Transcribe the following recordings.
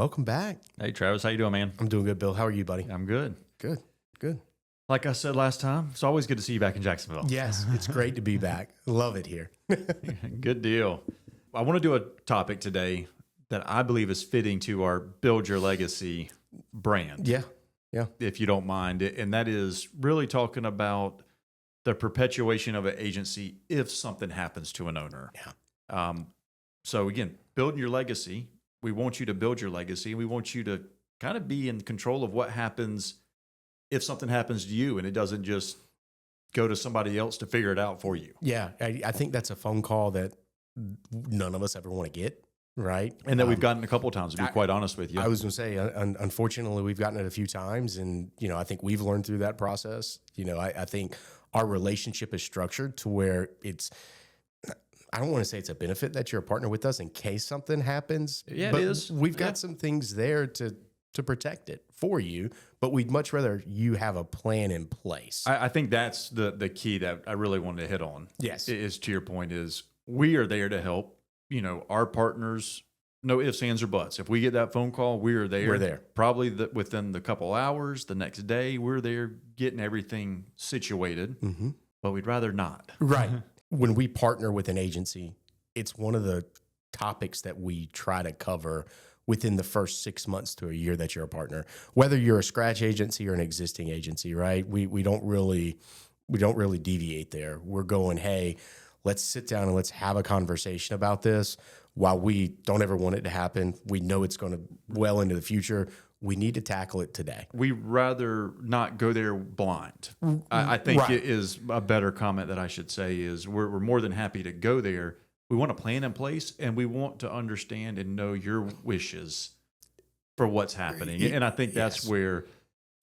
welcome back. Hey, Travis, how you doing, man? I'm doing good, Bill. How are you, buddy? I'm good. Good. Like I said last time, it's always good to see you back in Jacksonville. Yes, it's great to be back. Love it here. Good deal. I want to do a topic today that I believe is fitting to our Build Your Legacy brand. Yeah. If you don't mind. And that is really talking about the perpetuation of an agency if something happens to an owner. Yeah. So again, building your legacy. We want you to build your legacy. We want you to kind of be in control of what happens if something happens to you and it doesn't just go to somebody else to figure it out for you. Yeah. I think that's a phone call that none of us ever want to get, right? And that we've gotten a couple of times, to be quite honest with you. I was going to say, unfortunately, we've gotten it a few times. And, I think we've learned through that process. I think our relationship is structured to where I don't want to say it's a benefit that you're a partner with us in case something happens. Yeah, but it is. We've got some things there to protect it for you, but we'd much rather you have a plan in place. I think that's the key that I really wanted to hit on. Yes. Is to your point is we are there to help, our partners, no ifs, ands, or buts. If we get that phone call, we are there. We're there. Probably within the couple hours, the next day, we're there getting everything situated, but we'd rather not. Right. When we partner with an agency, it's one of the topics that we try to cover within the first 6 months to a year that you're a partner, whether you're a scratch agency or an existing agency, right? We don't really deviate there. We're going, hey, let's sit down and let's have a conversation about this. While we don't ever want it to happen, we know it's going to well into the future. We need to tackle it today. We rather not go there blind. I think Right. it is a better comment that I should say is we're more than happy to go there. We want a plan in place, and we want to understand and know your wishes for what's happening. And I think that's Yes. where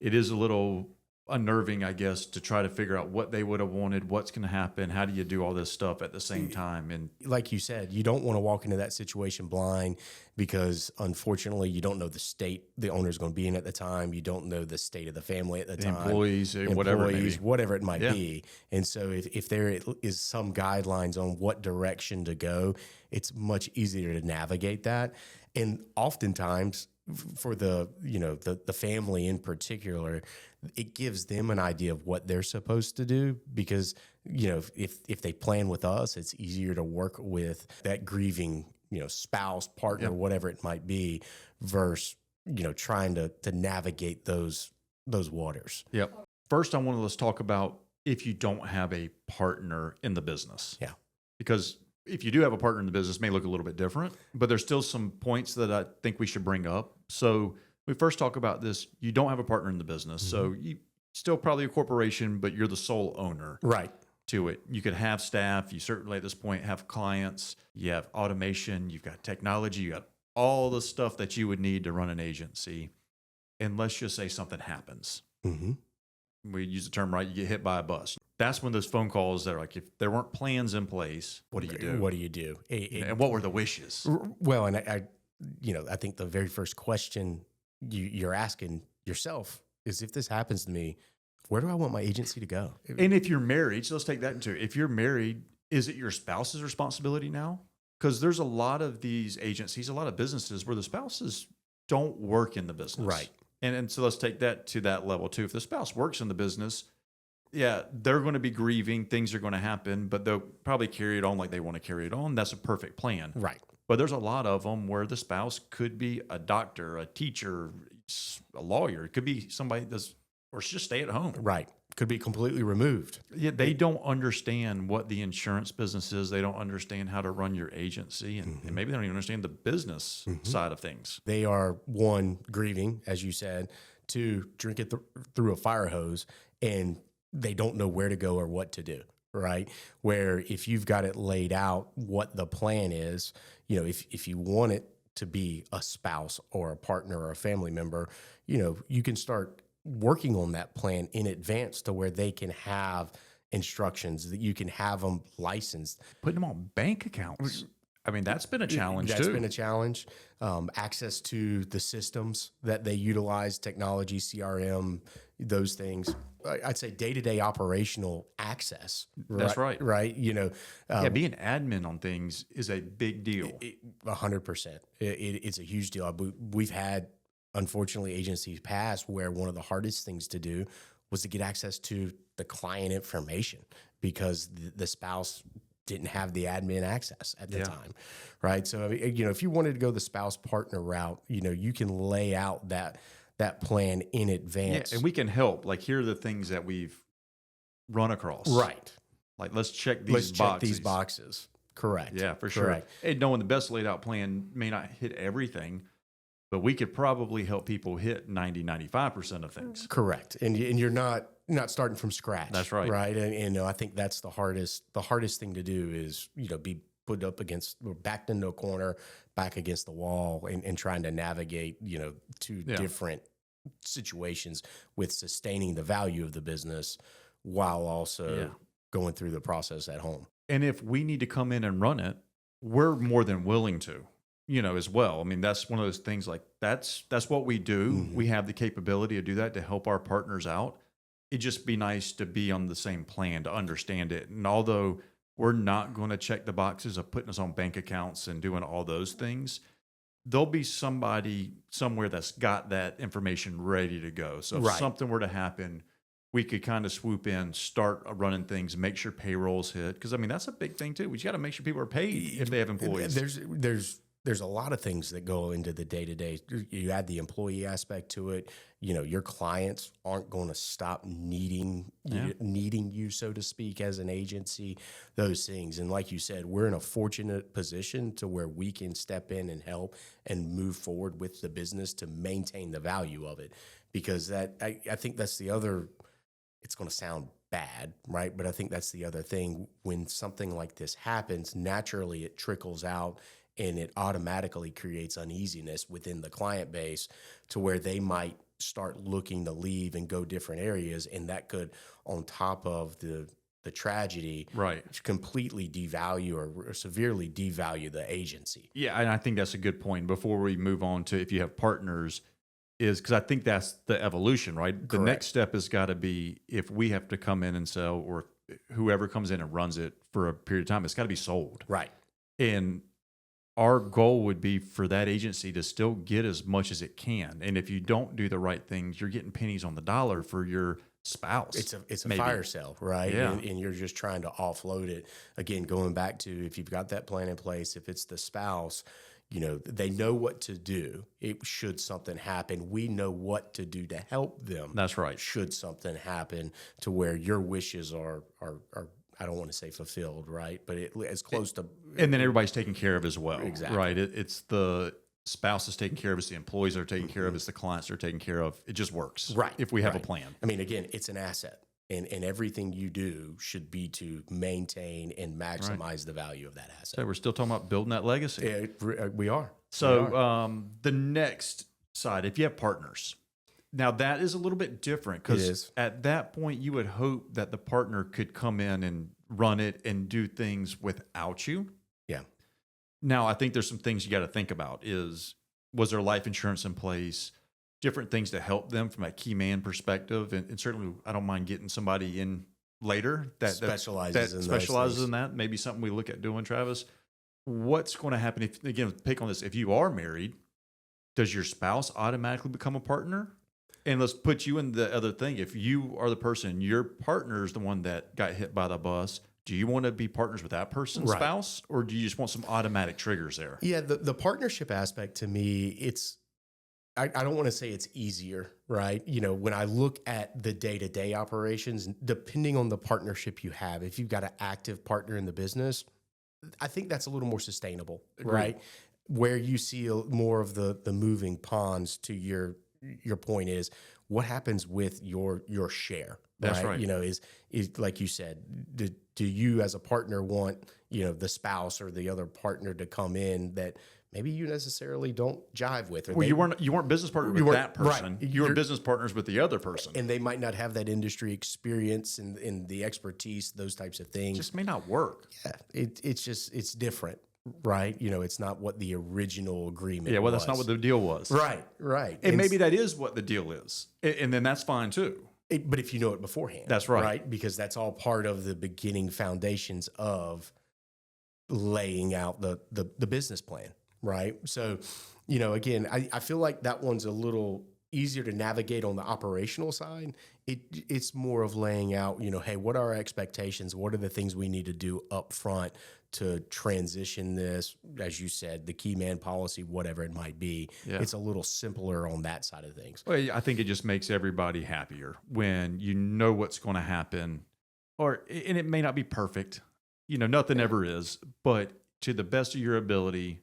it is a little unnerving, I guess, to try to figure out what they would have wanted, what's going to happen, how do you do all this stuff at the same time. And like you said, you don't want to walk into that situation blind because unfortunately you don't know the state the owner's going to be in at the time. You don't know the state of the family at the time. employees, whatever it may be. Whatever it might Yeah. be. And so if there is some guidelines on what direction to go, it's much easier to navigate that. And oftentimes for the family in particular, it gives them an idea of what they're supposed to do because, if they plan with us, it's easier to work with that grieving, spouse, partner, Yep. whatever it might be, versus, trying to navigate those waters. Yep. First, I want to let's talk about if you don't have a partner in the business. Yeah. Because if you do have a partner in the business, it may look a little bit different, but there's still some points that I think we should bring up. So we first talk about this. You don't have a partner in the business. So you still probably a corporation, but you're the sole owner Right. to it. You could have staff. You certainly at this point have clients. You have automation. You've got technology. You got all the stuff that you would need to run an agency. And let's just say something happens. Mm-hmm. We use the term, right? You get hit by a bus. That's when those phone calls that are like, if there weren't plans in place, what do you do? What do you do? And what were the wishes? Well, and I think the very first question you're asking yourself is, if this happens to me, where do I want my agency to go? And if you're married, so let's take that into it. If you're married, is it your spouse's responsibility now? Because there's a lot of these agencies, a lot of businesses where the spouses don't work in the business. Right. And so let's take that to that level too. If the spouse works in the business, yeah, they're going to be grieving. Things are going to happen, but they'll probably carry it on like they want to carry it on. That's a perfect plan. Right. But there's a lot of them where the spouse could be a doctor, a teacher, a lawyer. It could be somebody that's, or just stay at home. Right. Could be completely removed. Yeah, they don't understand what the insurance business is. They don't understand how to run your agency, and maybe they don't even understand the business side of things. They are, one, grieving, as you said, two, drink it through a fire hose, and they don't know where to go or what to do, right? Where if you've got it laid out what the plan is, if you want it to be a spouse or a partner or a family member, you can start working on that plan in advance to where they can have instructions, that you can have them licensed. Putting them on bank accounts. I mean, that's been a challenge That's too. been a challenge. Access to the systems that they utilize, technology, CRM, those things. I'd say day-to-day operational access. That's right. Right. Being admin on things is a big deal. 100%. It's a huge deal. We've had, unfortunately, agencies past where one of the hardest things to do was to get access to the client information because the spouse didn't have the admin access at the time, right? So, if you wanted to go the spouse partner route, you can lay out that plan in advance. Yeah, and we can help. Like, here are the things that we've run across. Right. Like, let's check these boxes. Correct. Yeah, for sure. Correct. And knowing the best laid out plan may not hit everything, but we could probably help people hit 90-95% of things. Correct. And you're not starting from scratch. That's right. Right. And I think that's the hardest thing to do is, be put up against, or backed into a corner, back against the wall and trying to navigate, two different situations with sustaining the value of the business while also going through the process at home. And if we need to come in and run it, we're more than willing to, as well. I mean, that's one of those things, like that's what we do. Mm-hmm. We have the capability to do that, to help our partners out. It'd just be nice to be on the same plan, to understand it. And although we're not going to check the boxes of putting us on bank accounts and doing all those things, there'll be somebody somewhere that's got that information ready to go. So if something were to happen, we could kind of swoop in, start running things, make sure payrolls hit. Because, I mean, that's a big thing, too. We just got to make sure people are paid if they have employees. There's a lot of things that go into the day-to-day. You add the employee aspect to it. Your clients aren't going to stop needing you, so to speak, as an agency, those things. And like you said, we're in a fortunate position to where we can step in and help and move forward with the business to maintain the value of it. Because I think that's the other, it's going to sound bad, right? But I think that's the other thing. When something like this happens, naturally it trickles out and it automatically creates uneasiness within the client base to where they might start looking to leave and go different areas. And that could, on top of the tragedy, completely devalue or severely devalue the agency. Yeah, and I think that's a good point. Before we move on to if you have partners, is because I think that's the evolution, right? Correct. The next step has got to be, if we have to come in and sell, or whoever comes in and runs it for a period of time, it's got to be sold. Right. And our goal would be for that agency to still get as much as it can. And if you don't do the right things, you're getting pennies on the dollar for your spouse. It's a fire sale, right? Yeah. And you're just trying to offload it. Again, going back to, if you've got that plan in place, if it's the spouse, they know what to do. Should something happen, we know what to do to help them. That's right. Should something happen, to where your wishes are I don't want to say fulfilled, right? But as close to. And then everybody's taken care of as well. Exactly. Right. It's the spouse is taken care of, it's the employees are taken care of, it's the clients are taken care of. It just works. Right. If we have a plan. I mean, again, it's an asset. And everything you do should be to maintain and maximize the value of that asset. So we're still talking about building that legacy. We are. So the next side, if you have partners, now that is a little bit different, because at that point you would hope that the partner could come in and run it and do things without you. Yeah. Now, I think there's some things you got to think about. Was there life insurance in place? Different things to help them from a key man perspective. And certainly I don't mind getting somebody in later that specializes in that. Maybe something we look at doing, Travis. What's going to happen if, again, pick on this, if you are married, does your spouse automatically become a partner? And let's put you in the other thing. If you are the person, your partner is the one that got hit by the bus, do you want to be partners with that person's spouse, or do you just want some automatic triggers there? Yeah, the partnership aspect, to me, I don't want to say it's easier, right? When I look at the day-to-day operations, depending on the partnership you have, if you've got an active partner in the business, I think that's a little more sustainable, right? Where you see more of the moving ponds, to your point, is what happens with your share. That's right. Is like you said, do you as a partner want, the spouse or the other partner to come in that maybe you necessarily don't jive with? Or you weren't business partners with that person. Right. You were business partners with the other person. And they might not have that industry experience and the expertise, those types of things. It just may not work. Yeah. It's different. Right. It's not what the original agreement was. That's not what the deal was. Right. And maybe that is what the deal is. And then that's fine too. But if you know it beforehand. That's right. Right? Because that's all part of the beginning foundations of laying out the business plan, right? So, again, I feel like that one's a little easier to navigate on the operational side. It's more of laying out, hey, what are our expectations? What are the things we need to do up front to transition this, as you said, the key man policy, whatever it might be. Yeah. It's a little simpler on that side of things. Well, I think it just makes everybody happier when you know what's going to happen, and it may not be perfect. Nothing ever is, but to the best of your ability,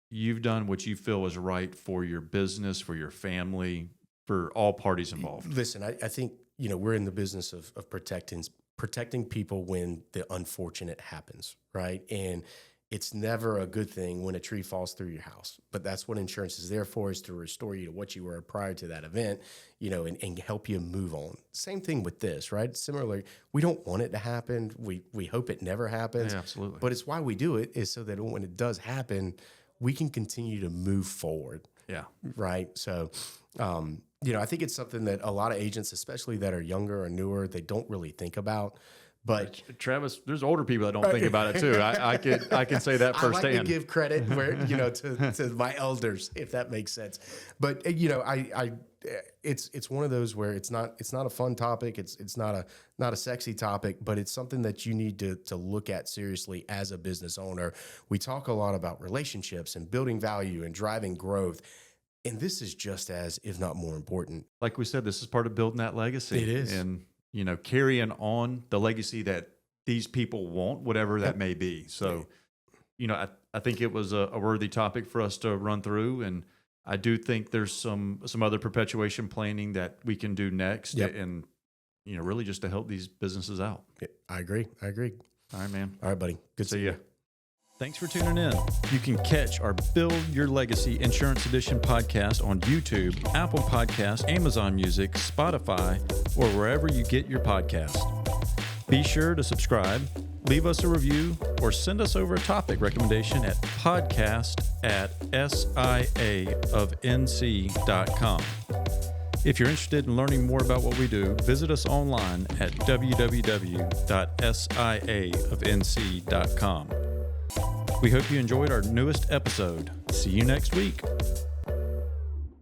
you've done what you feel is right for your business, for your family, for all parties involved. Listen, I think, we're in the business of protecting people when the unfortunate happens, right? And it's never a good thing when a tree falls through your house, but that's what insurance is there for, is to restore you to what you were prior to that event, and help you move on. Same thing with this, right? Similarly, we don't want it to happen. We hope it never happens. Yeah, absolutely. But it's why we do it, is so that when it does happen, we can continue to move forward. Yeah. Right. So, I think it's something that a lot of agents, especially that are younger or newer, they don't really think about. But Travis, there's older people that don't think about it too. I can say that firsthand. I like to give credit where to my elders, if that makes sense. But it's one of those where it's not a fun topic. It's not a sexy topic, but it's something that you need to look at seriously as a business owner. We talk a lot about relationships and building value and driving growth. And this is just as, if not more important. Like we said, this is part of building that legacy. It is. And, carrying on the legacy that these people want, whatever that may be. So, I think it was a worthy topic for us to run through. And I do think there's some other perpetuation planning that we can do next. Yep. And, really just to help these businesses out. I agree. All right, man. All right, buddy. Good to see you. Thanks for tuning in. You can catch our Build Your Legacy Insurance Edition podcast on YouTube, Apple Podcasts, Amazon Music, Spotify, or wherever you get your podcast. Be sure to subscribe, leave us a review, or send us over a topic recommendation at podcast@SIAofNC.com. If you're interested in learning more about what we do, visit us online at www.siaofnc.com. We hope you enjoyed our newest episode. See you next week.